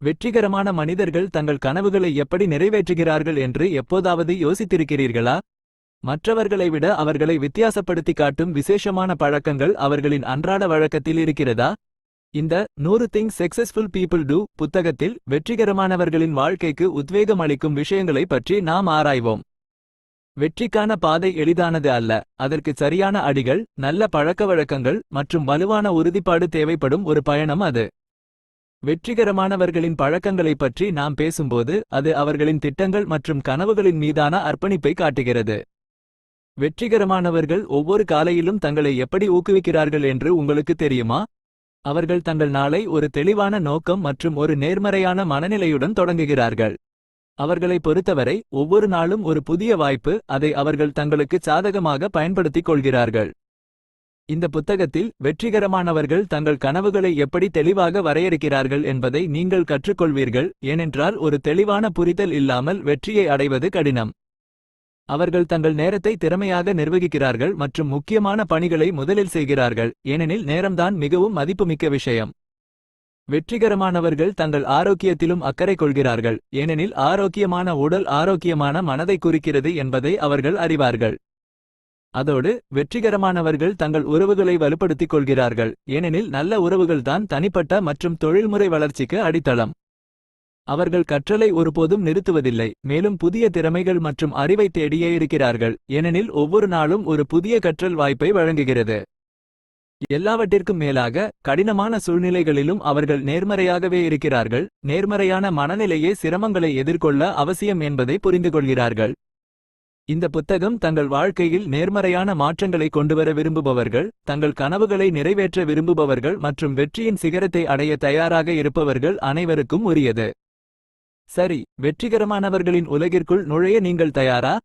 வெற்றிகரமான மனிதர்கள் தங்கள் கனவுகளை எப்படி நிறைவேற்றுகிறார்கள் என்று எப்போதாவது யோசித்திருக்கிறீர்களா? மற்றவர்களை விட அவர்களை வித்தியாசப்படுத்தி காட்டும் விசேஷமான பழக்கங்கள் அவர்களின் அன்றாட வழக்கத்தில் இருக்கிறதா? இந்த 100 திங்ஸ் சக்சஸ்ஃபுல் பீப்புள் டூ புத்தகத்தில் வெற்றிகரமானவர்களின் வாழ்க்கைக்கு உத்வேகம் அளிக்கும் விஷயங்களை பற்றி நாம் ஆராய்வோம். வெற்றிக்கான பாதை எளிதானது அல்ல. அதற்கு சரியான அடிகள், நல்ல பழக்கவழக்கங்கள் மற்றும் வலுவான உறுதிப்பாடு தேவைப்படும் ஒரு பயணம் அது. வெற்றிகரமானவர்களின் பழக்கங்களைப் பற்றி நாம் பேசும்போது அது அவர்களின் திட்டங்கள் மற்றும் கனவுகளின் மீதான அர்ப்பணிப்பை காட்டுகிறது. வெற்றிகரமானவர்கள் ஒவ்வொரு காலையிலும் தங்களை எப்படி ஊக்குவிக்கிறார்கள் என்று உங்களுக்கு தெரியுமா? அவர்கள் தங்கள் நாளை ஒரு தெளிவான நோக்கம் மற்றும் ஒரு நேர்மறையான மனநிலையுடன் தொடங்குகிறார்கள். அவர்களை பொறுத்தவரை ஒவ்வொரு நாளும் ஒரு புதிய வாய்ப்பு, அதை அவர்கள் தங்களுக்கு சாதகமாக பயன்படுத்திக் கொள்கிறார்கள். இந்த புத்தகத்தில் வெற்றிகரமானவர்கள் தங்கள் கனவுகளை எப்படி தெளிவாக வரையறுக்கிறார்கள் என்பதை நீங்கள் கற்றுக்கொள்வீர்கள், ஏனென்றால் ஒரு தெளிவான புரிதல் இல்லாமல் வெற்றியை அடைவது கடினம். அவர்கள் தங்கள் நேரத்தை திறமையாக நிர்வகிக்கிறார்கள் மற்றும் முக்கியமான பணிகளை முதலில் செய்கிறார்கள், ஏனெனில் நேரம்தான் மிகவும் மதிப்புமிக்க விஷயம். வெற்றிகரமானவர்கள் தங்கள் ஆரோக்கியத்திலும் அக்கறை கொள்கிறார்கள், ஏனெனில் ஆரோக்கியமான உடல் ஆரோக்கியமான மனதை குறிக்கிறது என்பதை அவர்கள் அறிவார்கள். அதோடு வெற்றிகரமானவர்கள் தங்கள் உறவுகளை வலுப்படுத்திக் கொள்கிறார்கள், ஏனெனில் நல்ல உறவுகள்தான் தனிப்பட்ட மற்றும் தொழில்முறை வளர்ச்சிக்கு அடித்தளம். அவர்கள் கற்றலை ஒருபோதும் நிறுத்துவதில்லை, மேலும் புதிய திறமைகள் மற்றும் அறிவை தேடியே இருக்கிறார்கள், ஏனெனில் ஒவ்வொரு நாளும் ஒரு புதிய கற்றல் வாய்ப்பை வழங்குகிறது. எல்லாவற்றிற்கும் மேலாக கடினமான சூழ்நிலைகளிலும் அவர்கள் நேர்மறையாகவே இருக்கிறார்கள். நேர்மறையான மனநிலையே சிரமங்களை எதிர்கொள்ள அவசியம் என்பதை புரிந்துகொள்கிறார்கள். இந்த புத்தகம் தங்கள் வாழ்க்கையில் நேர்மறையான மாற்றங்களை கொண்டுவர விரும்புபவர்கள், தங்கள் கனவுகளை நிறைவேற்ற விரும்புபவர்கள் மற்றும் வெற்றியின் சிகரத்தை அடைய தயாராக இருப்பவர்கள் அனைவருக்கும் உரியது. சரி, வெற்றிகரமானவர்களின் உலகிற்குள் நுழைய நீங்கள் தயாரா?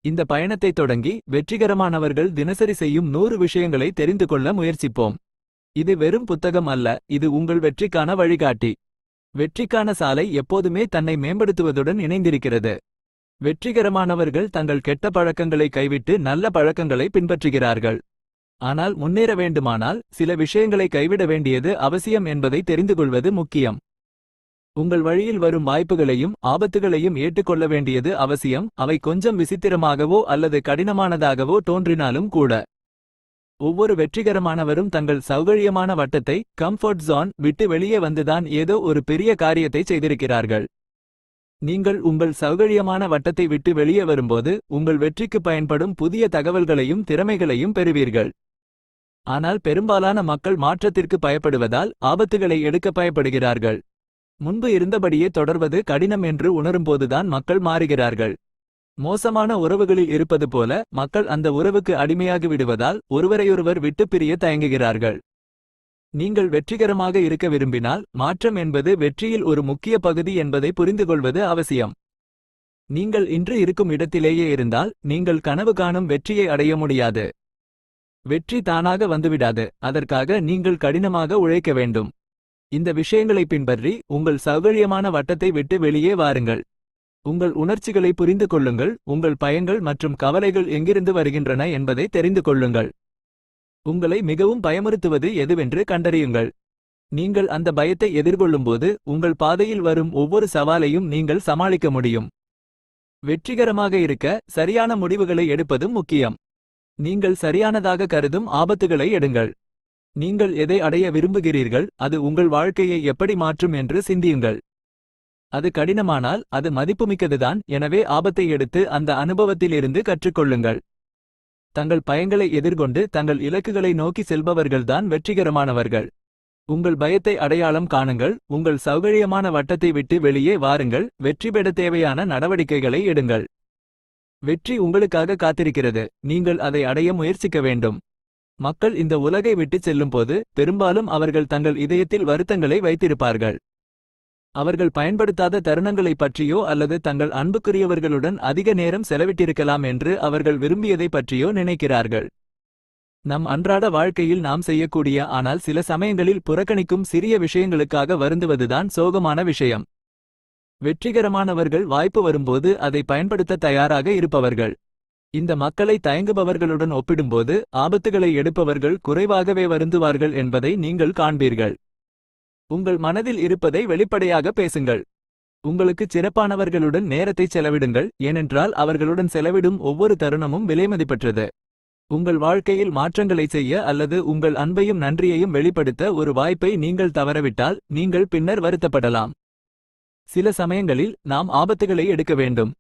இந்த பயணத்தை தொடங்கி வெற்றிகரமானவர்கள் தினசரி செய்யும் 100 விஷயங்களை தெரிந்து கொள்ள முயற்சிப்போம். இது வெறும் புத்தகம் அல்ல, இது உங்கள் வெற்றிக்கான வழிகாட்டி. வெற்றிக்கான சாலை எப்போதுமே தன்னை மேம்படுத்துவதுடன் இணைந்திருக்கிறது. வெற்றிகரமானவர்கள் தங்கள் கெட்ட பழக்கங்களை கைவிட்டு நல்ல பழக்கங்களை பின்பற்றுகிறார்கள். ஆனால் முன்னேற வேண்டுமானால் சில விஷயங்களை கைவிட வேண்டியது அவசியம் என்பதை தெரிந்துகொள்வது முக்கியம். உங்கள் வழியில் வரும் வாய்ப்புகளையும் ஆபத்துகளையும் ஏற்றுக்கொள்ள வேண்டியது அவசியம், அவை கொஞ்சம் விசித்திரமாகவோ அல்லது கடினமானதாகவோ தோன்றினாலும் கூட. ஒவ்வொரு வெற்றிகரமானவரும் தங்கள் சௌகரியமான வட்டத்தை கம்ஃபர்ட் ஜோன் விட்டு வெளியே வந்துதான் ஏதோ ஒரு பெரிய காரியத்தை செய்திருக்கிறார்கள். நீங்கள் உங்கள் சௌகரியமான வட்டத்தை விட்டு வெளியே வரும்போது உங்கள் வெற்றிக்கு பயன்படும் புதிய தகவல்களையும் திறமைகளையும் பெறுவீர்கள். ஆனால் பெரும்பாலான மக்கள் மாற்றத்திற்கு பயப்படுவதால் ஆபத்துகளை எடுக்க பயப்படுகிறார்கள். முன்பு இருந்தபடியே தொடர்வது கடினம் என்று உணரும்போதுதான் மக்கள் மாறுகிறார்கள். மோசமான உறவுகளில் இருப்பது போல மக்கள் அந்த உறவுக்கு அடிமையாகி விடுவதால் ஒருவரையொருவர் விட்டுப் பிரிய தயங்குகிறார்கள். நீங்கள் வெற்றிகரமாக இருக்க விரும்பினால் மாற்றம் என்பது வெற்றியில் ஒரு முக்கிய பகுதி என்பதை புரிந்துகொள்வது அவசியம். நீங்கள் இன்று இருக்கும் இடத்திலேயே இருந்தால் நீங்கள் கனவு காணும் வெற்றியை அடைய முடியாது. வெற்றி தானாக வந்துவிடாது, அதற்காக நீங்கள் கடினமாக உழைக்க வேண்டும். இந்த விஷயங்களை பின்பற்றி உங்கள் சௌகரியமான வட்டத்தை விட்டு வெளியே வாருங்கள். உங்கள் உணர்ச்சிகளை புரிந்து கொள்ளுங்கள், உங்கள் பயங்கள் மற்றும் கவலைகள் எங்கிருந்து வருகின்றன என்பதை தெரிந்து கொள்ளுங்கள். உங்களை மிகவும் பயமுறுத்துவது எதுவென்று கண்டறியுங்கள். நீங்கள் அந்த பயத்தை எதிர்கொள்ளும்போது உங்கள் பாதையில் வரும் ஒவ்வொரு சவாலையும் நீங்கள் சமாளிக்க முடியும். வெற்றிகரமாக இருக்க சரியான முடிவுகளை எடுப்பதும் முக்கியம். நீங்கள் சரியானதாக கருதும் ஆபத்துகளை எடுங்கள். நீங்கள் எதை அடைய விரும்புகிறீர்கள், அது உங்கள் வாழ்க்கையை எப்படி மாற்றும் என்று சிந்தியுங்கள். அது கடினமானால் அது மதிப்புமிக்கதுதான், எனவே ஆபத்தை எடுத்து அந்த அனுபவத்திலிருந்து கற்றுக்கொள்ளுங்கள். தங்கள் பயங்களை எதிர்கொண்டு தங்கள் இலக்குகளை நோக்கி செல்பவர்கள்தான் வெற்றிகரமானவர்கள். உங்கள் பயத்தை அடையாளம் காணுங்கள், உங்கள் சௌகரியமான வட்டத்தை விட்டு வெளியே வாருங்கள், வெற்றி பெற தேவையான நடவடிக்கைகளை எடுங்கள். வெற்றி உங்களுக்காக காத்திருக்கிறது, நீங்கள் அதை அடைய முயற்சிக்க வேண்டும். மக்கள் இந்த உலகை விட்டுச் செல்லும்போது பெரும்பாலும் அவர்கள் தங்கள் இதயத்தில் வருத்தங்களை வைத்திருப்பார்கள். அவர்கள் பயன்படுத்தாத தருணங்களைப் பற்றியோ அல்லது தங்கள் அன்புக்குரியவர்களுடன் அதிக நேரம் செலவிட்டிருக்கலாம் என்று அவர்கள் விரும்பியதை பற்றியோ நினைக்கிறார்கள். நம் அன்றாட வாழ்க்கையில் நாம் செய்யக்கூடிய ஆனால் சில சமயங்களில் புறக்கணிக்கும் சிறிய விஷயங்களுக்காக வருந்துவதுதான் சோகமான விஷயம். வெற்றிகரமானவர்கள் வாய்ப்பு வரும்போது அதை பயன்படுத்த தயாராக இருப்பவர்கள். இந்த மக்களை தயங்குபவர்களுடன் ஒப்பிடும்போது ஆபத்துகளை எடுப்பவர்கள் குறைவாகவே வருந்துவார்கள் என்பதை நீங்கள் காண்பீர்கள். உங்கள் மனதில் இருப்பதை வெளிப்படையாக பேசுங்கள். உங்களுக்கு சிறப்பானவர்களுடன் நேரத்தை செலவிடுங்கள், ஏனென்றால் அவர்களுடன் செலவிடும் ஒவ்வொரு தருணமும் விலைமதிப்பற்றது. உங்கள் வாழ்க்கையில் மாற்றங்களை செய்ய அல்லது உங்கள் அன்பையும் நன்றியையும் வெளிப்படுத்த ஒரு வாய்ப்பை நீங்கள் தவறவிட்டால் நீங்கள் பின்னர் வருத்தப்படலாம். சில சமயங்களில் நாம் ஆபத்துகளை எடுக்க வேண்டும்.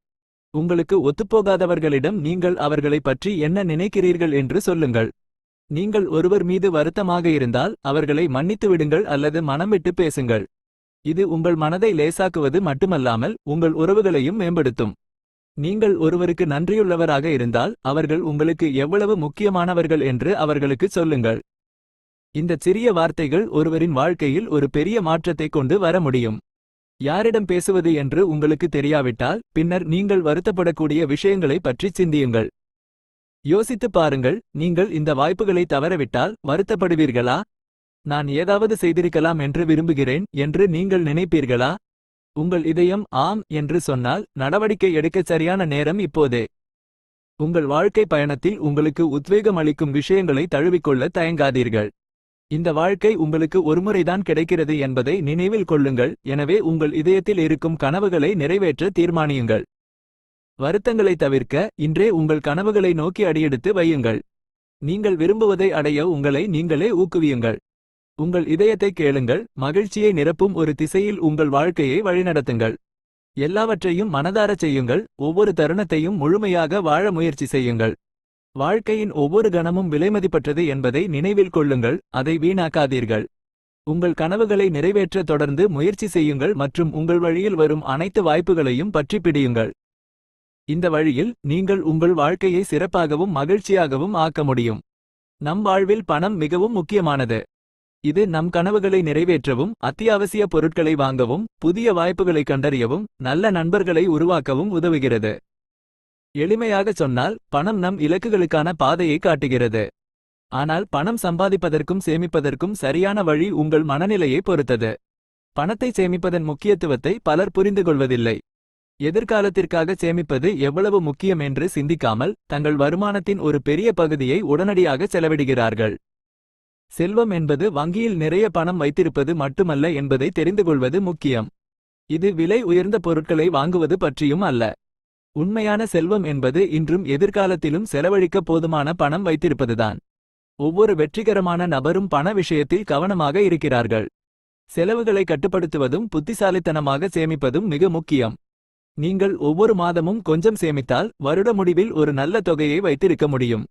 உங்களுக்கு ஒத்துப்போகாதவர்களிடம் நீங்கள் அவர்களைப் பற்றி என்ன நினைக்கிறீர்கள் என்று சொல்லுங்கள். நீங்கள் ஒருவர் மீது வருத்தமாக இருந்தால் அவர்களை மன்னித்து விடுங்கள் அல்லது மனம் விட்டு பேசுங்கள். இது உங்கள் மனதை லேசாக்குவது மட்டுமல்லாமல் உங்கள் உறவுகளையும் மேம்படுத்தும். நீங்கள் ஒருவருக்கு நன்றியுள்ளவராக இருந்தால் அவர்கள் உங்களுக்கு எவ்வளவு முக்கியமானவர்கள் என்று அவர்களுக்கு சொல்லுங்கள். இந்த சிறிய வார்த்தைகள் ஒருவரின் வாழ்க்கையில் ஒரு பெரிய மாற்றத்தை கொண்டு வர முடியும். யாரிடம் பேசுவது என்று உங்களுக்கு தெரியாவிட்டால் பின்னர் நீங்கள் வருத்தப்படக்கூடிய விஷயங்களை பற்றி சிந்தியுங்கள். யோசித்துப் பாருங்கள், நீங்கள் இந்த வாய்ப்புகளை தவறவிட்டால் வருத்தப்படுவீர்களா? நான் ஏதாவது செய்திருக்கலாம் என்று விரும்புகிறேன் என்று நீங்கள் நினைப்பீர்களா? உங்கள் இதயம் ஆம் என்று சொன்னால் நடவடிக்கை எடுக்க சரியான நேரம் இப்போதே. உங்கள் வாழ்க்கை பயணத்தில் உங்களுக்கு உத்வேகம் அளிக்கும் விஷயங்களை தழுவிக்கொள்ள தயங்காதீர்கள். இந்த வாழ்க்கை உங்களுக்கு ஒருமுறைதான் கிடைக்கிறது என்பதை நினைவில் கொள்ளுங்கள். எனவே உங்கள் இதயத்தில் இருக்கும் கனவுகளை நிறைவேற்ற தீர்மானியுங்கள். வருத்தங்களை தவிர்க்க இன்றே உங்கள் கனவுகளை நோக்கி அடியெடுத்து வையுங்கள். நீங்கள் விரும்புவதை அடைய உங்களை நீங்களே ஊக்குவியுங்கள். உங்கள் இதயத்தை கேளுங்கள், மகிழ்ச்சியை நிரப்பும் ஒரு திசையில் உங்கள் வாழ்க்கையை வழிநடத்துங்கள். எல்லாவற்றையும் மனதாரச் செய்யுங்கள், ஒவ்வொரு தருணத்தையும் முழுமையாக வாழ முயற்சி செய்யுங்கள். வாழ்க்கையின் ஒவ்வொரு கணமும் விலைமதிப்பற்றது என்பதை நினைவில் கொள்ளுங்கள், அதை வீணாக்காதீர்கள். உங்கள் கனவுகளை நிறைவேற்ற தொடர்ந்து முயற்சி செய்யுங்கள் மற்றும் உங்கள் வழியில் வரும் அனைத்து வாய்ப்புகளையும் பற்றி பிடியுங்கள். இந்த வழியில் நீங்கள் உங்கள் வாழ்க்கையை சிறப்பாகவும் மகிழ்ச்சியாகவும் ஆக்க முடியும். நம் வாழ்வில் பணம் மிகவும் முக்கியமானது. இது நம் கனவுகளை நிறைவேற்றவும், அத்தியாவசிய பொருட்களை வாங்கவும், புதிய வாய்ப்புகளை கண்டறியவும், நல்ல நண்பர்களை உருவாக்கவும் உதவுகிறது. எளிமையாகச் சொன்னால் பணம் நம் இலக்குகளுக்கான பாதையை காட்டுகிறது. ஆனால் பணம் சம்பாதிப்பதற்கும் சேமிப்பதற்கும் சரியான வழி உங்கள் மனநிலையை பொறுத்தது. பணத்தை சேமிப்பதன் முக்கியத்துவத்தை பலர் புரிந்துகொள்வதில்லை. எதிர்காலத்திற்காக சேமிப்பது எவ்வளவு முக்கியம் என்று சிந்திக்காமல் தங்கள் வருமானத்தின் ஒரு பெரிய பகுதியை உடனடியாக செலவிடுகிறார்கள். செல்வம் என்பது வங்கியில் நிறைய பணம் வைத்திருப்பது மட்டுமல்ல என்பதை தெரிந்துகொள்வது முக்கியம். இது விலை உயர்ந்த பொருட்களை வாங்குவது பற்றியும் அல்ல. உண்மையான செல்வம் என்பது இன்றும் எதிர்காலத்திலும் செலவழிக்க போதுமான பணம் வைத்திருப்பதுதான். ஒவ்வொரு வெற்றிகரமான நபரும் பண விஷயத்தில் கவனமாக இருக்கிறார்கள். செலவுகளை கட்டுப்படுத்துவதும் புத்திசாலித்தனமாக சேமிப்பதும் மிக முக்கியம். நீங்கள் ஒவ்வொரு மாதமும் கொஞ்சம் சேமித்தால் வருட முடிவில் ஒரு நல்ல தொகையை வைத்திருக்க முடியும்.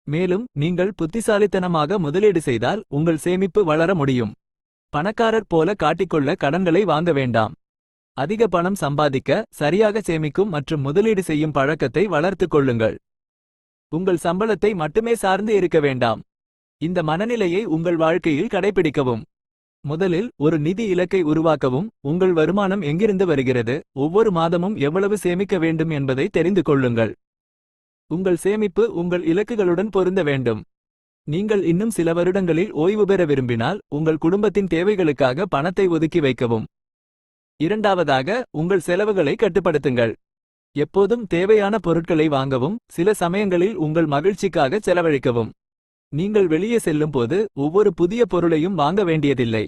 மேலும் நீங்கள் புத்திசாலித்தனமாக முதலீடு செய்தால் உங்கள் சேமிப்பு வளர முடியும். பணக்காரர் போல காட்டிக்கொள்ள கடன்களை வாங்க வேண்டாம். அதிக பணம் சம்பாதிக்க சரியாக சேமிக்கும் மற்றும் முதலீடு செய்யும் பழக்கத்தை வளர்த்துக் கொள்ளுங்கள். உங்கள் சம்பளத்தை மட்டுமே சார்ந்து இருக்க வேண்டாம். இந்த மனநிலையை உங்கள் வாழ்க்கையில் கடைபிடிக்கவும். முதலில் ஒரு நிதி இலக்கை உருவாக்கவும். உங்கள் வருமானம் எங்கிருந்து வருகிறது, ஒவ்வொரு மாதமும் எவ்வளவு சேமிக்க வேண்டும் என்பதை தெரிந்து கொள்ளுங்கள். உங்கள் சேமிப்பு உங்கள் இலக்குகளுடன் பொருந்த வேண்டும். நீங்கள் இன்னும் சில வருடங்களில் ஓய்வு பெற விரும்பினால் உங்கள் குடும்பத்தின் தேவைகளுக்காக பணத்தை ஒதுக்கி வைக்கவும். இரண்டாவதாக, உங்கள் செலவுகளை கட்டுப்படுத்துங்கள். எப்போதும் தேவையான பொருட்களை வாங்கவும், சில சமயங்களில் உங்கள் மகிழ்ச்சிக்காக செலவழிக்கவும். நீங்கள் வெளியே செல்லும்போது ஒவ்வொரு புதிய பொருளையும் வாங்க வேண்டியதில்லை.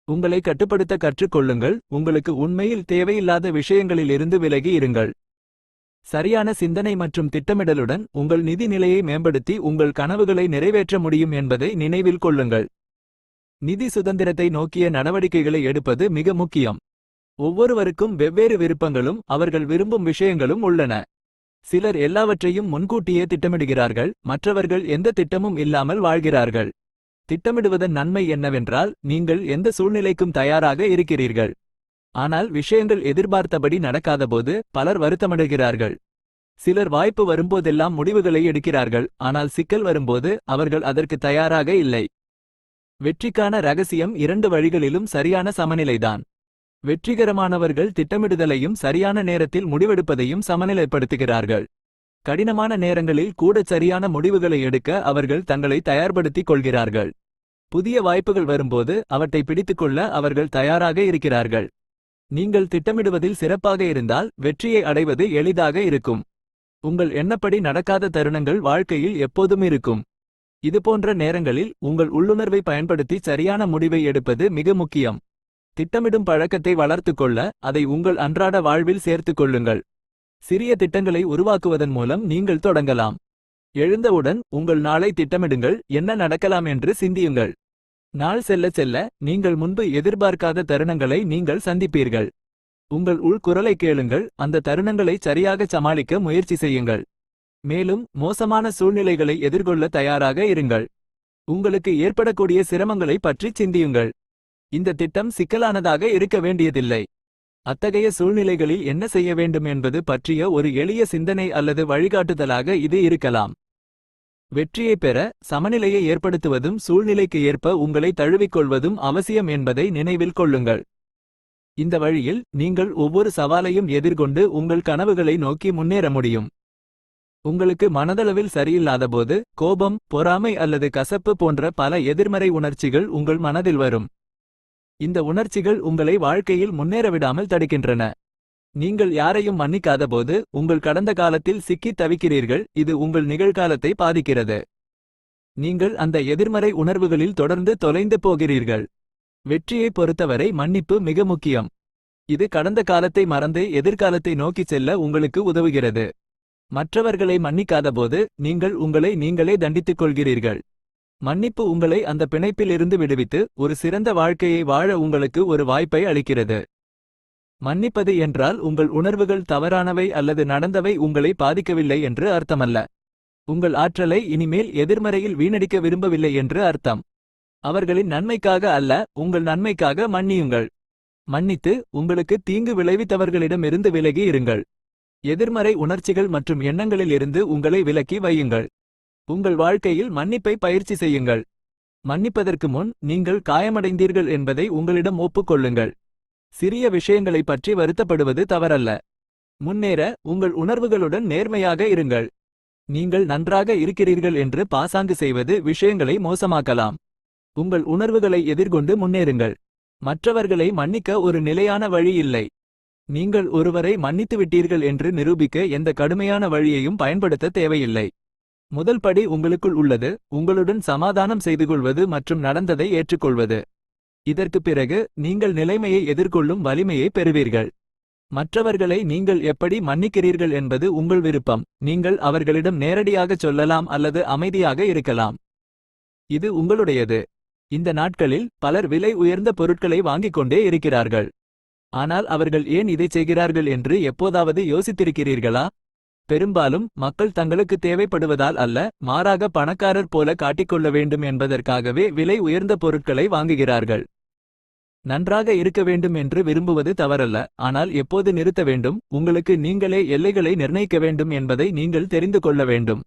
உங்களை கட்டுப்படுத்த கற்றுக்கொள்ளுங்கள். உங்களுக்கு உண்மையில் தேவையில்லாத விஷயங்களிலிருந்து விலகி இருங்கள். சரியான சிந்தனை மற்றும் திட்டமிடலுடன் உங்கள் நிதி நிலையை மேம்படுத்தி உங்கள் கனவுகளை நிறைவேற்ற முடியும் என்பதை நினைவில் கொள்ளுங்கள். நிதி சுதந்திரத்தை நோக்கிய நடவடிக்கைகளை எடுப்பது மிக முக்கியம். ஒவ்வொருவருக்கும் வெவ்வேறு விருப்பங்களும் அவர்கள் விரும்பும் விஷயங்களும் உள்ளன. சிலர் எல்லாவற்றையும் முன்கூட்டியே திட்டமிடுகிறார்கள், மற்றவர்கள் எந்த திட்டமும் இல்லாமல் வாழ்கிறார்கள். திட்டமிடுவதன் நன்மை என்னவென்றால் நீங்கள் எந்த சூழ்நிலைக்கும் தயாராக இருக்கிறீர்கள். ஆனால் விஷயங்கள் எதிர்பார்த்தபடி நடக்காதபோது பலர் வருத்தமடைகிறார்கள். சிலர் வாய்ப்பு வரும்போதெல்லாம் முடிவுகளை எடுக்கிறார்கள், ஆனால் சிக்கல் வரும்போது அவர்கள் அதற்கு தயாராக இல்லை. வெற்றிக்கான ரகசியம் இரண்டு வழிகளிலும் சரியான சமநிலைதான். வெற்றிகரமானவர்கள் திட்டமிடுதலையும் சரியான நேரத்தில் முடிவெடுப்பதையும் சமநிலைப்படுத்துகிறார்கள். கடினமான நேரங்களில் கூட சரியான முடிவுகளை எடுக்க அவர்கள் தங்களை தயார்படுத்திக் கொள்கிறார்கள். புதிய வாய்ப்புகள் வரும்போது அவற்றை பிடித்துக்கொள்ள அவர்கள் தயாராக இருக்கிறார்கள். நீங்கள் திட்டமிடுவதில் சிறப்பாக இருந்தால் வெற்றியை அடைவது எளிதாக இருக்கும். உங்கள் எண்ணப்படி நடக்காத தருணங்கள் வாழ்க்கையில் எப்போதும் இருக்கும். இதுபோன்ற நேரங்களில் உங்கள் உள்ளுணர்வை பயன்படுத்தி சரியான முடிவை எடுப்பது மிக முக்கியம். திட்டமிடும் பழக்கத்தை வளர்த்துக்கொள்ள அதை உங்கள் அன்றாட வாழ்வில் சேர்த்துக் கொள்ளுங்கள். சிறிய திட்டங்களை உருவாக்குவதன் மூலம் நீங்கள் தொடங்கலாம். எழுந்தவுடன் உங்கள் நாளை திட்டமிடுங்கள், என்ன நடக்கலாம் என்று சிந்தியுங்கள். நாள் செல்ல செல்ல நீங்கள் முன்பு எதிர்பார்க்காத தருணங்களை நீங்கள் சந்திப்பீர்கள். உங்கள் உள்குரலை கேளுங்கள், அந்த தருணங்களை சரியாக சமாளிக்க முயற்சி செய்யுங்கள். மேலும் மோசமான சூழ்நிலைகளை எதிர்கொள்ள தயாராக இருங்கள். உங்களுக்கு ஏற்படக்கூடிய சிரமங்களை பற்றி சிந்தியுங்கள். இந்த திட்டம் சிக்கலானதாக இருக்க வேண்டியதில்லை. அத்தகைய சூழ்நிலைகளில் என்ன செய்ய வேண்டும் என்பது பற்றிய ஒரு எளிய சிந்தனை அல்லது வழிகாட்டுதலாக இது இருக்கலாம். வெற்றியை பெற சமநிலையை ஏற்படுத்துவதும் சூழ்நிலைக்கு ஏற்ப உங்களை தழுவிக்கொள்வதும் அவசியம் என்பதை நினைவில் கொள்ளுங்கள். இந்த வழியில் நீங்கள் ஒவ்வொரு சவாலையும் எதிர்கொண்டு உங்கள் கனவுகளை நோக்கி முன்னேற முடியும். உங்களுக்கு மனதளவில் சரியில்லாதபோது கோபம், பொறாமை அல்லது கசப்பு போன்ற பல எதிர்மறை உணர்ச்சிகள் உங்கள் மனதில் வரும். இந்த உணர்ச்சிகள் உங்களை வாழ்க்கையில் முன்னேறவிடாமல் தடுக்கின்றன. நீங்கள் யாரையும் மன்னிக்காதபோது உங்கள் கடந்த காலத்தில் சிக்கித் தவிக்கிறீர்கள், இது உங்கள் நிகழ்காலத்தை பாதிக்கிறது. நீங்கள் அந்த எதிர்மறை உணர்வுகளில் தொடர்ந்து தொலைந்து போகிறீர்கள். வெற்றியை பொறுத்தவரை மன்னிப்பு மிக முக்கியம். இது கடந்த காலத்தை மறந்து எதிர்காலத்தை நோக்கிச் செல்ல உங்களுக்கு உதவுகிறது. மற்றவர்களை மன்னிக்காதபோது நீங்கள் உங்களை நீங்களே தண்டித்துக் கொள்கிறீர்கள். மன்னிப்பு உங்களை அந்த பிணைப்பிலிருந்து விடுவித்து ஒரு சிறந்த வாழ்க்கையை வாழ உங்களுக்கு ஒரு வாய்ப்பை அளிக்கிறது. மன்னிப்பது என்றால் உங்கள் உணர்வுகள் தவறானவை அல்லது நடந்தவை உங்களை பாதிக்கவில்லை என்று அர்த்தமல்ல. உங்கள் ஆற்றலை இனிமேல் எதிர்மறையில் வீணடிக்க விரும்பவில்லை என்று அர்த்தம். அவர்களின் நன்மைக்காக அல்ல, உங்கள் நன்மைக்காக மன்னியுங்கள். மன்னித்து உங்களுக்கு தீங்கு விளைவித்தவர்களிடமிருந்து விலகி இருங்கள். எதிர்மறை உணர்ச்சிகள் மற்றும் எண்ணங்களில் இருந்து உங்களை விலக்கி வையுங்கள். உங்கள் வாழ்க்கையில் மன்னிப்பை பயிற்சி செய்யுங்கள். மன்னிப்பதற்கு முன் நீங்கள் காயமடைந்தீர்கள் என்பதை உங்களிடம் ஒப்புக்கொள்ளுங்கள். சிறிய விஷயங்களை பற்றி வருத்தப்படுவது தவறல்ல. முன்னேற உங்கள் உணர்வுகளுடன் நேர்மையாக இருங்கள். நீங்கள் நன்றாக இருக்கிறீர்கள் என்று பாசாங்கு செய்வது விஷயங்களை மோசமாக்கலாம். உங்கள் உணர்வுகளை எதிர்கொண்டு முன்னேறுங்கள். மற்றவர்களை மன்னிக்க ஒரு நிலையான வழி இல்லை. நீங்கள் ஒருவரை மன்னித்துவிட்டீர்கள் என்று நிரூபிக்க எந்த கடுமையான வழியையும் பயன்படுத்த தேவையில்லை. முதல் படி உங்களுக்குள் உள்ளது, உங்களுடன் சமாதானம் செய்துகொள்வது மற்றும் நடந்ததை ஏற்றுக்கொள்வது. இதற்குப் பிறகு நீங்கள் நிலைமையை எதிர்கொள்ளும் வலிமையை பெறுவீர்கள். மற்றவர்களை நீங்கள் எப்படி மன்னிக்கிறீர்கள் என்பது உங்கள் விருப்பம். நீங்கள் அவர்களிடம் நேரடியாகச் சொல்லலாம் அல்லது அமைதியாக இருக்கலாம். இது உங்களுடையது. இந்த நாட்களில் பலர் விலை உயர்ந்த பொருட்களை வாங்கிக் கொண்டே இருக்கிறார்கள். ஆனால் அவர்கள் ஏன் இதைச் செய்கிறார்கள் என்று எப்போதாவது யோசித்திருக்கிறீர்களா? பெரும்பாலும் மக்கள் தங்களுக்கு தேவைப்படுவதால் அல்ல, மாறாக பணக்காரர் போல காட்டிக்கொள்ள வேண்டும் என்பதற்காகவே விலை உயர்ந்த பொருட்களை வாங்குகிறார்கள். நன்றாக இருக்க வேண்டும் என்று விரும்புவது தவறல்ல, ஆனால் எப்போது நிறுத்த வேண்டும், உங்களுக்கு நீங்களே எல்லைகளை நிர்ணயிக்க வேண்டும் என்பதை நீங்கள் தெரிந்து கொள்ள வேண்டும்.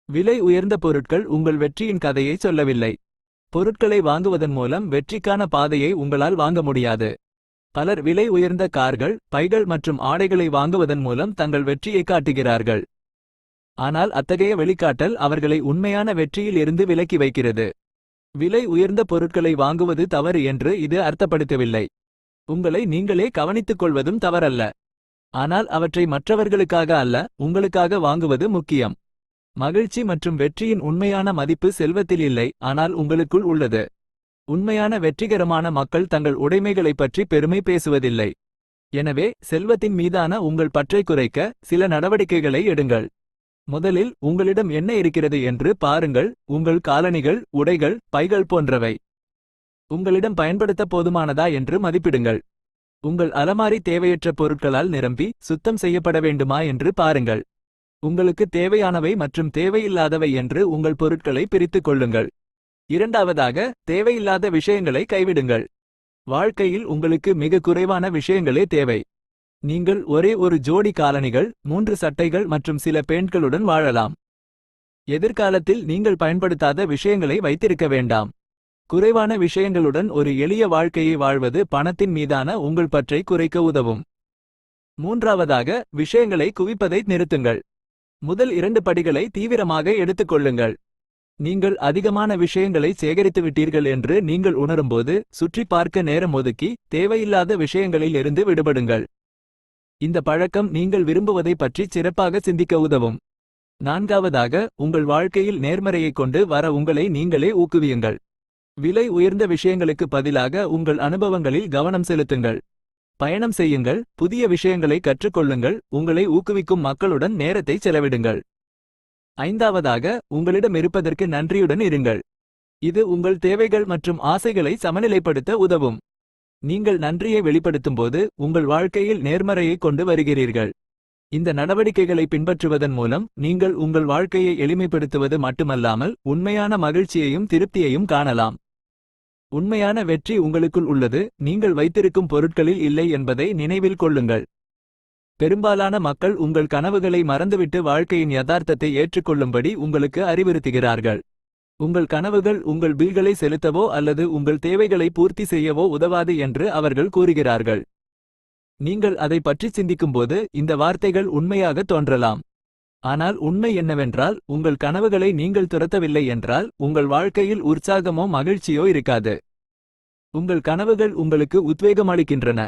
விலை உயர்ந்த பொருட்கள் உங்கள் வெற்றியின் கதையை சொல்லவில்லை. பொருட்களை வாங்குவதன் மூலம் வெற்றிக்கான பாதையை உங்களால் வாங்க முடியாது. பலர் விலை உயர்ந்த கார்கள், பைகள் மற்றும் ஆடைகளை வாங்குவதன் மூலம் தங்கள் வெற்றியை காட்டுகிறார்கள். ஆனால் அத்தகைய வெளிக்காட்டல் அவர்களை உண்மையான வெற்றியில் இருந்து விலக்கி வைக்கிறது. விலை உயர்ந்த பொருட்களை வாங்குவது தவறு என்று இது அர்த்தப்படுத்தவில்லை. உங்களை நீங்களே கவனித்துக் கொள்வதும் தவறல்ல. ஆனால் அவற்றை மற்றவர்களுக்காக அல்ல, உங்களுக்காக வாங்குவது முக்கியம். மகிழ்ச்சி மற்றும் வெற்றியின் உண்மையான மதிப்பு செல்வத்தில் இல்லை, ஆனால் உங்களுக்குள் உள்ளது. உண்மையான வெற்றிகரமான மக்கள் தங்கள் உடைமைகளைப் பற்றி பெருமை பேசுவதில்லை. எனவே செல்வத்தின் மீதான உங்கள் பற்றை குறைக்க சில நடவடிக்கைகளை எடுங்கள். முதலில் உங்களிடம் என்ன இருக்கிறது என்று பாருங்கள். உங்கள் காலணிகள், உடைகள், பைகள் போன்றவை உங்களிடம் பயன்படுத்த போதுமானதா என்று மதிப்பிடுங்கள். உங்கள் அலமாரி தேவையற்ற பொருட்களால் நிரம்பி சுத்தம் செய்யப்பட வேண்டுமா என்று பாருங்கள். உங்களுக்கு தேவையானவை மற்றும் தேவையில்லாதவை என்று உங்கள் பொருட்களை பிரித்துக் கொள்ளுங்கள். இரண்டாவதாக, தேவையில்லாத விஷயங்களை கைவிடுங்கள். வாழ்க்கையில் உங்களுக்கு மிக குறைவான விஷயங்களே தேவை. நீங்கள் ஒரே ஒரு ஜோடி காலணிகள், 3 சட்டைகள் மற்றும் சில பேண்ட்களுடன் வாழலாம். எதிர்காலத்தில் நீங்கள் பயன்படுத்தாத விஷயங்களை வைத்திருக்க வேண்டாம். குறைவான விஷயங்களுடன் ஒரு எளிய வாழ்க்கையை வாழ்வது பணத்தின் மீதான உங்கள் பற்றை குறைக்க உதவும். மூன்றாவதாக, விஷயங்களை குவிப்பதை நிறுத்துங்கள். முதல் 2 படிகளை தீவிரமாக எடுத்துக்கொள்ளுங்கள். நீங்கள் அதிகமான விஷயங்களை சேகரித்து விட்டீர்கள் என்று நீங்கள் உணரும்போது சுற்றி பார்க்க நேரம் ஒதுக்கி தேவையில்லாத விஷயங்களில் இருந்து விடுபடுங்கள். இந்த பழக்கம் நீங்கள் விரும்புவதை பற்றி சிறப்பாக சிந்திக்க உதவும். நான்காவதாக, உங்கள் வாழ்க்கையில் நேர்மறையைக் கொண்டு வர உங்களை நீங்களே ஊக்குவியுங்கள். விலை உயர்ந்த விஷயங்களுக்கு பதிலாக உங்கள் அனுபவங்களில் கவனம் செலுத்துங்கள். பயணம் செய்யுங்கள், புதிய விஷயங்களை கற்றுக்கொள்ளுங்கள், உங்களை ஊக்குவிக்கும் மக்களுடன் நேரத்தை செலவிடுங்கள். ஐந்தாவதாக, உங்களிடம் இருப்பதற்கு நன்றியுடன் இருங்கள். இது உங்கள் தேவைகள் மற்றும் ஆசைகளை சமநிலைப்படுத்த உதவும். நீங்கள் நன்றியை வெளிப்படுத்தும்போது உங்கள் வாழ்க்கையில் நேர்மறையை கொண்டு வருகிறீர்கள். இந்த நடவடிக்கைகளை பின்பற்றுவதன் மூலம் நீங்கள் உங்கள் வாழ்க்கையை எளிமைப்படுத்துவது மட்டுமல்லாமல் உண்மையான மகிழ்ச்சியையும் திருப்தியையும் காணலாம். உண்மையான வெற்றி உங்களுக்குள் உள்ளது, நீங்கள் வைத்திருக்கும் பொருட்களில் இல்லை என்பதை நினைவில் கொள்ளுங்கள். பெரும்பாலான மக்கள் உங்கள் கனவுகளை மறந்துவிட்டு வாழ்க்கையின் யதார்த்தத்தை ஏற்றுக்கொள்ளும்படி உங்களுக்கு அறிவுறுத்துகிறார்கள். உங்கள் கனவுகள் உங்கள் பில்களை செலுத்தவோ அல்லது உங்கள் தேவைகளை பூர்த்தி செய்யவோ உதவாது என்று அவர்கள் கூறுகிறார்கள். நீங்கள் அதை பற்றி சிந்திக்கும்போது இந்த வார்த்தைகள் உண்மையாக தோன்றலாம். ஆனால் உண்மை என்னவென்றால், உங்கள் கனவுகளை நீங்கள் துரத்தவில்லை என்றால் உங்கள் வாழ்க்கையில் உற்சாகமோ மகிழ்ச்சியோ இருக்காது. உங்கள் கனவுகள் உங்களுக்கு உத்வேகமளிக்கின்றன.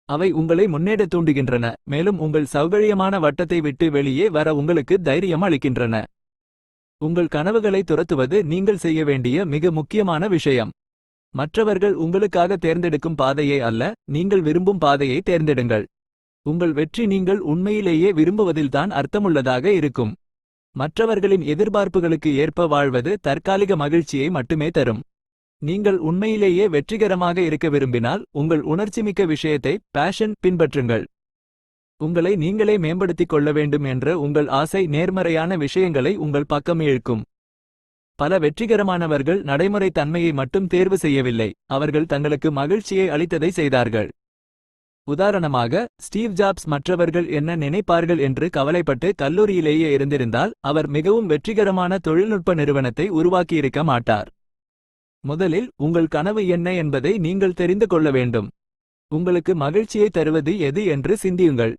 அவை உங்களை முன்னேறத் தூண்டுகின்றன, மேலும் உங்கள் சௌகரியமான வட்டத்தை விட்டு வெளியே வர உங்களுக்கு தைரியம் அளிக்கின்றன. உங்கள் கனவுகளை துரத்துவது நீங்கள் செய்ய வேண்டிய மிக முக்கியமான விஷயம். மற்றவர்கள் உங்களுக்காக தேர்ந்தெடுக்கும் பாதையை அல்ல, நீங்கள் விரும்பும் பாதையை தேர்ந்தெடுங்கள். உங்கள் வெற்றி நீங்கள் உண்மையிலேயே விரும்புவதில்தான் அர்த்தமுள்ளதாக இருக்கும். மற்றவர்களின் எதிர்பார்ப்புகளுக்கு ஏற்ப வாழ்வது தற்காலிக மகிழ்ச்சியை மட்டுமே தரும். நீங்கள் உண்மையிலேயே வெற்றிகரமாக இருக்க விரும்பினால் உங்கள் உணர்ச்சிமிக்க விஷயத்தை பேஷன் பின்பற்றுங்கள். உங்களை நீங்களே மேம்படுத்திக் கொள்ள வேண்டும் என்ற உங்கள் ஆசை நேர்மறையான விஷயங்களை உங்கள் பக்கம் இழுக்கும். பல வெற்றிகரமானவர்கள் நடைமுறை தன்மையை மட்டும் தேர்வு செய்யவில்லை, அவர்கள் தங்களுக்கு மகிழ்ச்சியை அளித்ததை செய்தார்கள். உதாரணமாக, ஸ்டீவ் ஜாப்ஸ் மற்றவர்கள் என்ன நினைப்பார்கள் என்று கவலைப்பட்டு கல்லூரியிலேயே இருந்திருந்தால் அவர் மிகவும் வெற்றிகரமான தொழில்நுட்ப நிறுவனத்தை உருவாக்கியிருக்க மாட்டார். முதலில் உங்கள் கனவு என்ன என்பதை நீங்கள் தெரிந்து கொள்ள வேண்டும். உங்களுக்கு மகிழ்ச்சியை தருவது எது என்று சிந்தியுங்கள்.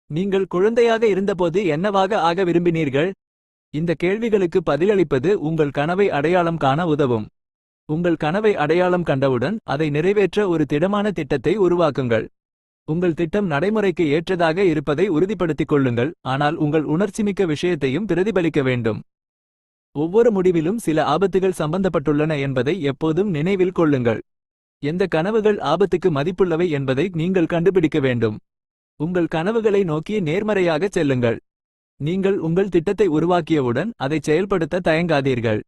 நீங்கள் குழந்தையாக இருந்தபோது என்னவாக ஆக விரும்பினீர்கள்? இந்த கேள்விகளுக்கு பதிலளிப்பது உங்கள் கனவை அடையாளம் காண உதவும். உங்கள் கனவை அடையாளம் கண்டவுடன் அதை நிறைவேற்ற ஒரு திடமான திட்டத்தை உருவாக்குங்கள். உங்கள் திட்டம் நடைமுறைக்கு ஏற்றதாக இருப்பதை உறுதிப்படுத்திக் கொள்ளுங்கள், ஆனால் உங்கள் உணர்ச்சிமிக்க விஷயத்தையும் பிரதிபலிக்க வேண்டும். ஒவ்வொரு முடிவிலும் சில ஆபத்துகள் சம்பந்தப்பட்டுள்ளன என்பதை எப்போதும் நினைவில் கொள்ளுங்கள். எந்த கனவுகள் ஆபத்துக்கு மதிப்புள்ளவை என்பதை நீங்கள் கண்டுபிடிக்க வேண்டும். உங்கள் கனவுகளை நோக்கி நேர்மறையாகச் செல்லுங்கள். நீங்கள் உங்கள் திட்டத்தை உருவாக்கியவுடன் அதை செயல்படுத்த தயங்காதீர்கள்.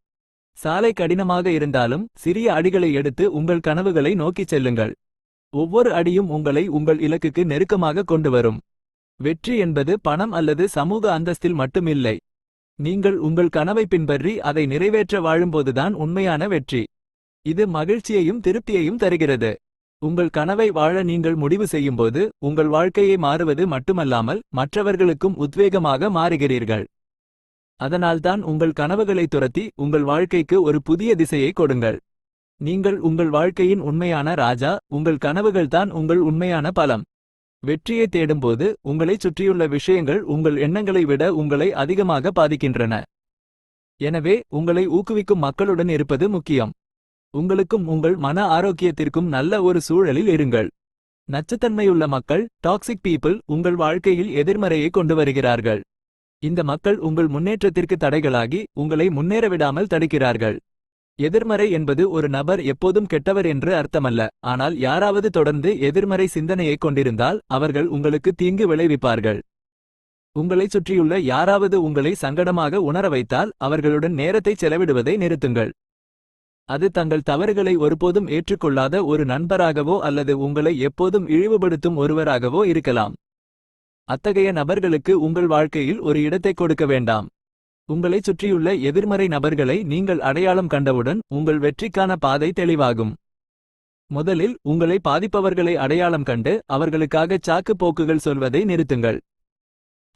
சாலை கடினமாக இருந்தாலும் சிறிய அடிகளை எடுத்து உங்கள் கனவுகளை நோக்கிச் செல்லுங்கள். ஒவ்வொரு அடியும் உங்களை உங்கள் இலக்குக்கு நெருக்கமாக கொண்டு வரும். வெற்றி என்பது பணம் அல்லது சமூக அந்தஸ்தில் மட்டுமில்லை. நீங்கள் உங்கள் கனவை பின்பற்றி அதை நிறைவேற்ற வாழும்போதுதான் உண்மையான வெற்றி. இது மகிழ்ச்சியையும் திருப்தியையும் தருகிறது. உங்கள் கனவை வாழ நீங்கள் முடிவு செய்யும்போது உங்கள் வாழ்க்கையை மாறுவது மட்டுமல்லாமல் மற்றவர்களுக்கும் உத்வேகமாக மாறுகிறீர்கள். அதனால்தான் உங்கள் கனவுகளை துரத்தி உங்கள் வாழ்க்கைக்கு ஒரு புதிய திசையை கொடுங்கள். நீங்கள் உங்கள் வாழ்க்கையின் உண்மையான ராஜா, உங்கள் கனவுகள்தான் உங்கள் உண்மையான பலம். வெற்றியை தேடும்போது உங்களைச் சுற்றியுள்ள விஷயங்கள் உங்கள் எண்ணங்களை விட உங்களை அதிகமாக பாதிக்கின்றன. எனவே உங்களை ஊக்குவிக்கும் மக்களுடன் இருப்பது முக்கியம். உங்களுக்கும் உங்கள் மன ஆரோக்கியத்திற்கும் நல்ல ஒரு சூழலில் இருங்கள். நச்சுத்தன்மையுள்ள மக்கள், டாக்ஸிக் பீப்பிள், உங்கள் வாழ்க்கையில் எதிர்மறையை கொண்டு வருகிறார்கள். இந்த மக்கள் உங்கள் முன்னேற்றத்திற்கு தடைகளாகி உங்களை முன்னேற விடாமல் தடுக்கிறார்கள். எதிர்மறை என்பது ஒரு நபர் எப்போதும் கெட்டவர் என்று அர்த்தமல்ல, ஆனால் யாராவது தொடர்ந்து எதிர்மறை சிந்தனையைக் கொண்டிருந்தால் அவர்கள் உங்களுக்கு தீங்கு விளைவிப்பார்கள். உங்களைச் சுற்றியுள்ள யாராவது உங்களை சங்கடமாக உணர வைத்தால் அவர்களுடன் நேரத்தை செலவிடுவதை நிறுத்துங்கள். அது தங்கள் தவறுகளை ஒருபோதும் ஏற்றுக்கொள்ளாத ஒரு நண்பராகவோ அல்லது உங்களை எப்போதும் இழிவுபடுத்தும் ஒருவராகவோ இருக்கலாம். அத்தகைய நபர்களுக்கு உங்கள் வாழ்க்கையில் ஒரு இடத்தை கொடுக்க வேண்டாம். உங்களைச் சுற்றியுள்ள எதிர்மறை நபர்களை நீங்கள் அடையாளம் கண்டவுடன் உங்கள் வெற்றிக்கான பாதை தெளிவாகும். முதலில் உங்களை பாதிப்பவர்களை அடையாளம் கண்டு அவர்களுக்காக சாக்கு போக்குகள் சொல்வதை நிறுத்துங்கள்.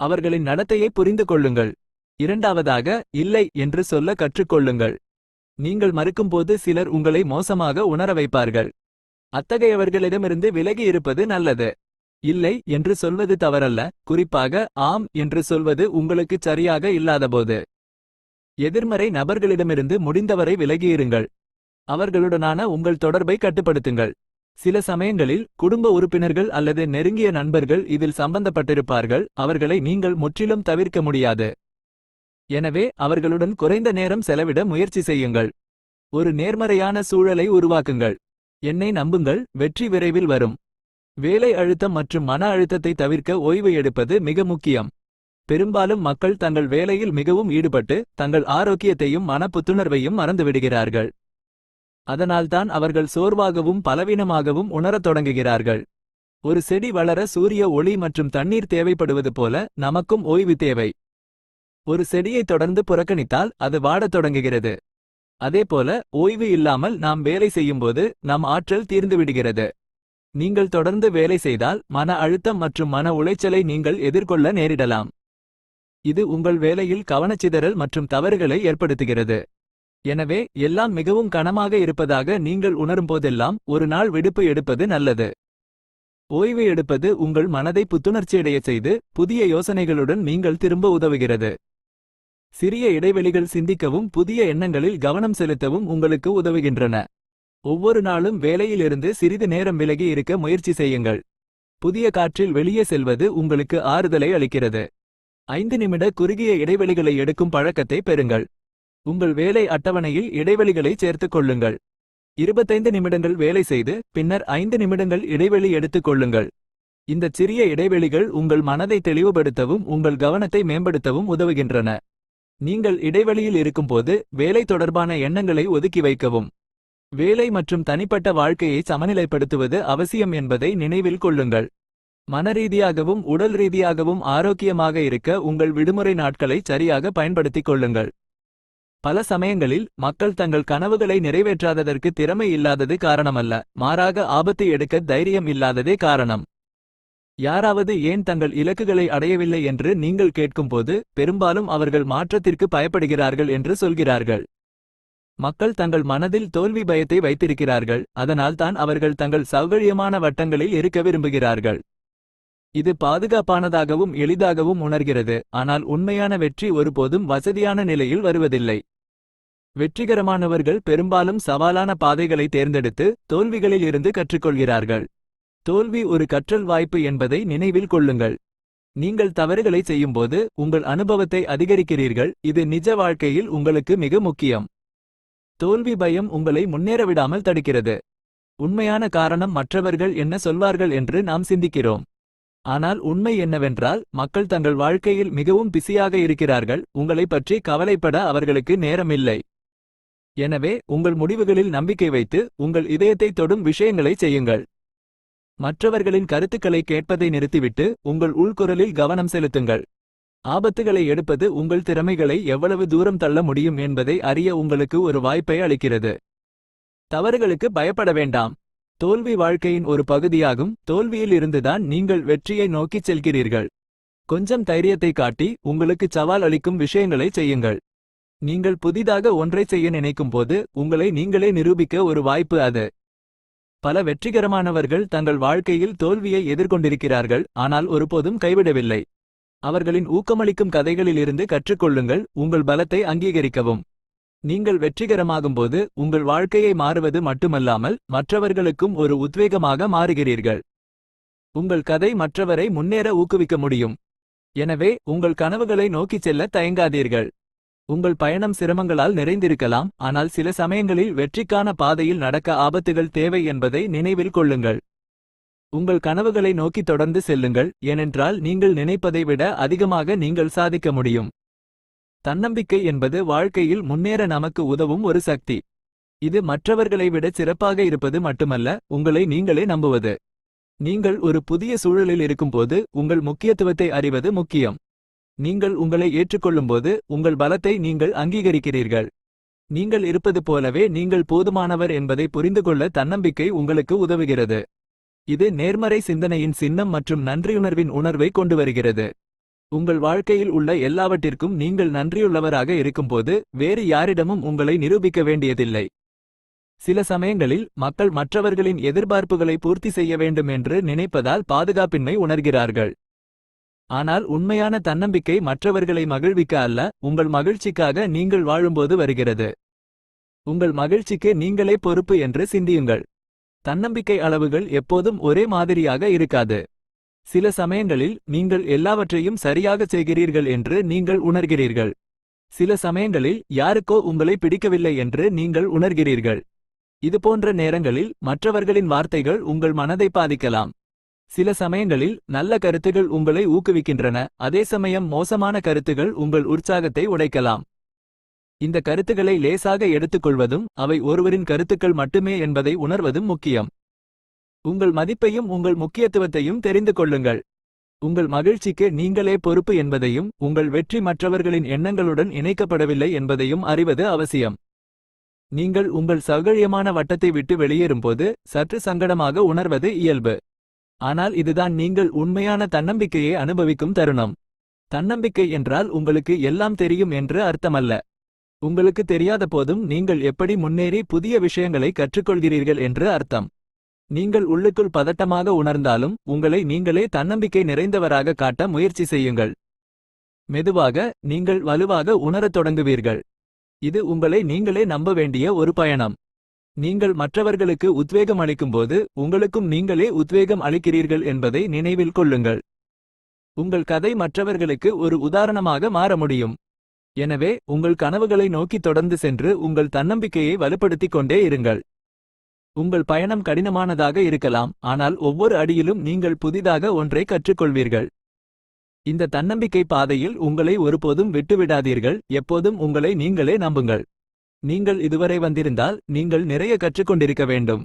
அவர்களின் நடத்தையை புரிந்து கொள்ளுங்கள். இரண்டாவதாக, இல்லை என்று சொல்ல கற்றுக்கொள்ளுங்கள். நீங்கள் மறுக்கும்போது சிலர் உங்களை மோசமாக உணர வைப்பார்கள். அத்தகையவர்களிடமிருந்து விலகி இருப்பது நல்லது. இல்லை என்று சொல்வது தவறல்ல, குறிப்பாக ஆம் என்று சொல்வது உங்களுக்கு சரியாக இல்லாதபோது. எதிர்மறை நபர்களிடமிருந்து முடிந்தவரை விலகியிருங்கள். அவர்களுடனான உங்கள் தொடர்பை கட்டுப்படுத்துங்கள். சில சமயங்களில் குடும்ப உறுப்பினர்கள் அல்லது நெருங்கிய நண்பர்கள் இதில் சம்பந்தப்பட்டிருப்பார்கள், அவர்களை நீங்கள் முற்றிலும் தவிர்க்க முடியாது. எனவே அவர்களுடன் குறைந்த நேரம் செலவிட முயற்சி செய்யுங்கள். ஒரு நேர்மறையான சூழலை உருவாக்குங்கள். என்னை நம்புங்கள், வெற்றி விரைவில் வரும். வேலை அழுத்தம் மற்றும் மன அழுத்தத்தை தவிர்க்க ஓய்வு எடுப்பது மிக முக்கியம். பெரும்பாலும் மக்கள் தங்கள் வேலையில் மிகவும் ஈடுபட்டு தங்கள் ஆரோக்கியத்தையும் மன புத்துணர்வையும் மறந்துவிடுகிறார்கள். அதனால்தான் அவர்கள் சோர்வாகவும் பலவீனமாகவும் உணரத் தொடங்குகிறார்கள். ஒரு செடி வளர சூரிய ஒளி மற்றும் தண்ணீர் தேவைப்படுவது போல நமக்கும் ஓய்வு தேவை. ஒரு செடியை தொடர்ந்து புறக்கணித்தால் அது வாடத் தொடங்குகிறது. அதேபோல ஓய்வு இல்லாமல் நாம் வேலை செய்யும்போது நம் ஆற்றல் தீர்ந்துவிடுகிறது. நீங்கள் தொடர்ந்து வேலை செய்தால் மன அழுத்தம் மற்றும் மன உளைச்சலை நீங்கள் எதிர்கொள்ள நேரிடலாம். இது உங்கள் வேலையில் கவனச்சிதறல் மற்றும் தவறுகளை ஏற்படுத்துகிறது. எனவே எல்லாம் மிகவும் கனமாக இருப்பதாக நீங்கள் உணரும்போதெல்லாம் ஒரு நாள் விடுப்பு எடுப்பது நல்லது. ஓய்வு எடுப்பது உங்கள் மனதை புத்துணர்ச்சியடையச் செய்து புதிய யோசனைகளுடன் நீங்கள் திரும்ப உதவுகிறது. சிறிய இடைவெளிகள் சிந்திக்கவும் புதிய எண்ணங்களில் கவனம் செலுத்தவும் உங்களுக்கு உதவுகின்றன. ஒவ்வொரு நாளும் வேலையிலிருந்து சிறிது நேரம் விலகி இருக்க முயற்சி செய்யுங்கள். புதிய காற்றில் வெளியே செல்வது உங்களுக்கு ஆறுதலை அளிக்கிறது. 5 நிமிட குறுகிய இடைவெளிகளை எடுக்கும் பழக்கத்தை பெறுங்கள். உங்கள் வேலை அட்டவணையில் இடைவெளிகளை சேர்த்துக் கொள்ளுங்கள். 25 நிமிடங்கள் வேலை செய்து பின்னர் 5 நிமிடங்கள் இடைவெளி எடுத்துக் கொள்ளுங்கள். இந்தச் சிறிய இடைவெளிகள் உங்கள் மனதை தெளிவுபடுத்தவும் உங்கள் கவனத்தை மேம்படுத்தவும் உதவுகின்றன. நீங்கள் இடைவெளியில் இருக்கும்போது வேலை தொடர்பான எண்ணங்களை ஒதுக்கி வைக்கவும். வேலை மற்றும் தனிப்பட்ட வாழ்க்கையை சமநிலைப்படுத்துவது அவசியம் என்பதை நினைவில் கொள்ளுங்கள். மனரீதியாகவும் உடல் ரீதியாகவும் ஆரோக்கியமாக இருக்க உங்கள் விடுமுறை நாட்களை சரியாக பயன்படுத்திக் கொள்ளுங்கள். பல சமயங்களில் மக்கள் தங்கள் கனவுகளை நிறைவேற்றாததற்கு திறமை இல்லாதது காரணமல்ல, மாறாக ஆபத்து எடுக்க தைரியம் இல்லாததே காரணம். யாராவது ஏன் தங்கள் இலக்குகளை அடையவில்லை என்று நீங்கள் கேட்கும்போது பெரும்பாலும் அவர்கள் மாற்றத்திற்கு பயப்படுகிறார்கள் என்று சொல்கிறார்கள். மக்கள் தங்கள் மனதில் தோல்வி பயத்தை வைத்திருக்கிறார்கள், அதனால்தான் அவர்கள் தங்கள் சௌகரியமான வட்டங்களில் இருக்க விரும்புகிறார்கள். இது பாதுகாப்பானதாகவும் எளிதாகவும் உணர்கிறது, ஆனால் உண்மையான வெற்றி ஒருபோதும் வசதியான நிலையில் வருவதில்லை. வெற்றிகரமானவர்கள் பெரும்பாலும் சவாலான பாதைகளை தேர்ந்தெடுத்து தோல்விகளில் இருந்து கற்றுக்கொள்கிறார்கள். தோல்வி ஒரு கற்றல் வாய்ப்பு என்பதை நினைவில் கொள்ளுங்கள். நீங்கள் தவறுகளை செய்யும்போது உங்கள் அனுபவத்தை அதிகரிக்கிறீர்கள், இது நிஜ வாழ்க்கையில் உங்களுக்கு மிக முக்கியம். தோல்வி பயம் உங்களை முன்னேறவிடாமல் தடுக்கிறது. உண்மையான காரணம் மற்றவர்கள் என்ன சொல்வார்கள் என்று நாம் சிந்திக்கிறோம். ஆனால் உண்மை என்னவென்றால் மக்கள் தங்கள் வாழ்க்கையில் மிகவும் பிஸியாக இருக்கிறார்கள், உங்களைப் பற்றி கவலைப்பட அவர்களுக்கு நேரமில்லை. எனவே உங்கள் முடிவுகளில் நம்பிக்கை வைத்து உங்கள் இதயத்தை தொடும் விஷயங்களை செய்யுங்கள். மற்றவர்களின் கருத்துக்களை கேட்பதை நிறுத்திவிட்டு உங்கள் உள்குரலில் கவனம் செலுத்துங்கள். ஆபத்துகளை எடுப்பது உங்கள் திறமைகளை எவ்வளவு தூரம் தள்ள முடியும் என்பதை அறிய உங்களுக்கு ஒரு வாய்ப்பை அளிக்கிறது. தவறுகளுக்கு பயப்பட வேண்டாம். தோல்வி வாழ்க்கையின் ஒரு பகுதியாகும், தோல்வியில் இருந்துதான் நீங்கள் வெற்றியை நோக்கிச் செல்கிறீர்கள். கொஞ்சம் தைரியத்தை காட்டி உங்களுக்கு சவால் அளிக்கும் விஷயங்களை செய்யுங்கள். நீங்கள் புதிதாக ஒன்றை செய்ய நினைக்கும் போது உங்களை நீங்களே நிரூபிக்க ஒரு வாய்ப்பு அது. பல வெற்றிகரமானவர்கள் தங்கள் வாழ்க்கையில் தோல்வியை எதிர்கொண்டிருக்கிறார்கள், ஆனால் ஒருபோதும் கைவிடவில்லை. அவர்களின் ஊக்கமளிக்கும் கதைகளிலிருந்து கற்றுக்கொள்ளுங்கள், உங்கள் பலத்தை அங்கீகரிக்கவும். நீங்கள் வெற்றிகரமாகும்போது உங்கள் வாழ்க்கையை மாறுவது மட்டுமல்லாமல் மற்றவர்களுக்கும் ஒரு உத்வேகமாக மாறுகிறீர்கள். உங்கள் கதை மற்றவரை முன்னேற ஊக்குவிக்க முடியும். எனவே உங்கள் கனவுகளை நோக்கிச் செல்ல தயங்காதீர்கள். உங்கள் பயணம் சிரமங்களால் நிறைந்திருக்கலாம், ஆனால் சில சமயங்களில் வெற்றிக்கான பாதையில் நடக்க ஆபத்துகள் தேவை என்பதை நினைவில் கொள்ளுங்கள். உங்கள் கனவுகளை நோக்கி தொடர்ந்து செல்லுங்கள், ஏனென்றால் நீங்கள் நினைப்பதை விட அதிகமாக நீங்கள் சாதிக்க முடியும். தன்னம்பிக்கை என்பது வாழ்க்கையில் முன்னேற நமக்கு உதவும் ஒரு சக்தி. இது மற்றவர்களை விட சிறப்பாக இருப்பது மட்டுமல்ல, உங்களை நீங்களே நம்புவது. நீங்கள் ஒரு புதிய சூழலில் இருக்கும்போது உங்கள் முக்கியத்துவத்தை அறிவது முக்கியம். நீங்கள் உங்களை ஏற்றுக்கொள்ளும்போது உங்கள் பலத்தை நீங்கள் அங்கீகரிக்கிறீர்கள். நீங்கள் இருப்பது போலவே நீங்கள் போதுமானவர் என்பதை புரிந்துகொள்ள தன்னம்பிக்கை உங்களுக்கு உதவுகிறது. இது நேர்மறை சிந்தனையின் சின்னம் மற்றும் நன்றியுணர்வின் உணர்வை கொண்டுவருகிறது. உங்கள் வாழ்க்கையில் உள்ள எல்லாவற்றிற்கும் நீங்கள் நன்றியுள்ளவராக இருக்கும்போது வேறு யாரிடமும் உங்களை நிரூபிக்க வேண்டியதில்லை. சில சமயங்களில் மக்கள் மற்றவர்களின் எதிர்பார்ப்புகளை பூர்த்தி செய்ய வேண்டும் என்று நினைப்பதால் பாதுகாப்பின்மை உணர்கிறார்கள். ஆனால் உண்மையான தன்னம்பிக்கை மற்றவர்களை மகிழ்விக்க அல்ல, உங்கள் மகிழ்ச்சிக்காக நீங்கள் வாழும்போது வருகிறது. உங்கள் மகிழ்ச்சிக்கு நீங்களே பொறுப்பு என்று சிந்தியுங்கள். தன்னம்பிக்கை அளவுகள் எப்போதும் ஒரே மாதிரியாக இருக்காது. சில சமயங்களில் நீங்கள் எல்லாவற்றையும் சரியாகச் செய்கிறீர்கள் என்று நீங்கள் உணர்கிறீர்கள். சில சமயங்களில் யாருக்கோ உங்களை பிடிக்கவில்லை என்று நீங்கள் உணர்கிறீர்கள். இதுபோன்ற நேரங்களில் மற்றவர்களின் வார்த்தைகள் உங்கள் மனதை பாதிக்கலாம். சில சமயங்களில் நல்ல கருத்துகள் உங்களை ஊக்குவிக்கின்றன, அதே சமயம் மோசமான கருத்துகள் உங்கள் உற்சாகத்தை உடைக்கலாம். இந்த கருத்துக்களை லேசாக எடுத்துக்கொள்வதும் அவை ஒருவரின் கருத்துக்கள் மட்டுமே என்பதை உணர்வதும் முக்கியம். உங்கள் மதிப்பையும் உங்கள் முக்கியத்துவத்தையும் தெரிந்து கொள்ளுங்கள். உங்கள் மகிழ்ச்சிக்கு நீங்களே பொறுப்பு என்பதையும் உங்கள் வெற்றி மற்றவர்களின் எண்ணங்களுடன் இணைக்கப்படவில்லை என்பதையும் அறிவது அவசியம். நீங்கள் உங்கள் சௌகரியமான வட்டத்தை விட்டு வெளியேறும்போது சற்று சங்கடமாக உணர்வது இயல்பு. ஆனால் இதுதான் நீங்கள் உண்மையான தன்னம்பிக்கையை அனுபவிக்கும் தருணம். தன்னம்பிக்கை என்றால் உங்களுக்கு எல்லாம் தெரியும் என்று அர்த்தமல்ல. உங்களுக்கு தெரியாத போதும் நீங்கள் எப்படி முன்னேறி புதிய விஷயங்களை கற்றுக்கொள்கிறீர்கள் என்று அர்த்தம். நீங்கள் உள்ளுக்குள் பதட்டமாக உணர்ந்தாலும் உங்களை நீங்களே தன்னம்பிக்கை நிறைந்தவராக காட்ட முயற்சி செய்யுங்கள். மெதுவாக நீங்கள் வலுவாக உணரத் தொடங்குவீர்கள். இது உங்களை நீங்களே நம்ப வேண்டிய ஒரு பயணம். நீங்கள் மற்றவர்களுக்கு உத்வேகம் அளிக்கும்போது உங்களுக்கும் நீங்களே உத்வேகம் அளிக்கிறீர்கள் என்பதை நினைவில் கொள்ளுங்கள். உங்கள் கதை மற்றவர்களுக்கு ஒரு உதாரணமாக மாற முடியும். எனவே உங்கள் கனவுகளை நோக்கி தொடர்ந்து சென்று உங்கள் தன்னம்பிக்கையை வலுப்படுத்திக் கொண்டே இருங்கள். உங்கள் பயணம் கடினமானதாக இருக்கலாம், ஆனால் ஒவ்வொரு அடியிலும் நீங்கள் புதிதாக ஒன்றை கற்றுக்கொள்வீர்கள். இந்த தன்னம்பிக்கை பாதையில் உங்களை ஒருபோதும் விட்டுவிடாதீர்கள். எப்போதும் உங்களை நீங்களே நம்புங்கள். நீங்கள் இதுவரை வந்திருந்தால் நீங்கள் நிறைய கற்றுக்கொண்டிருக்க வேண்டும்.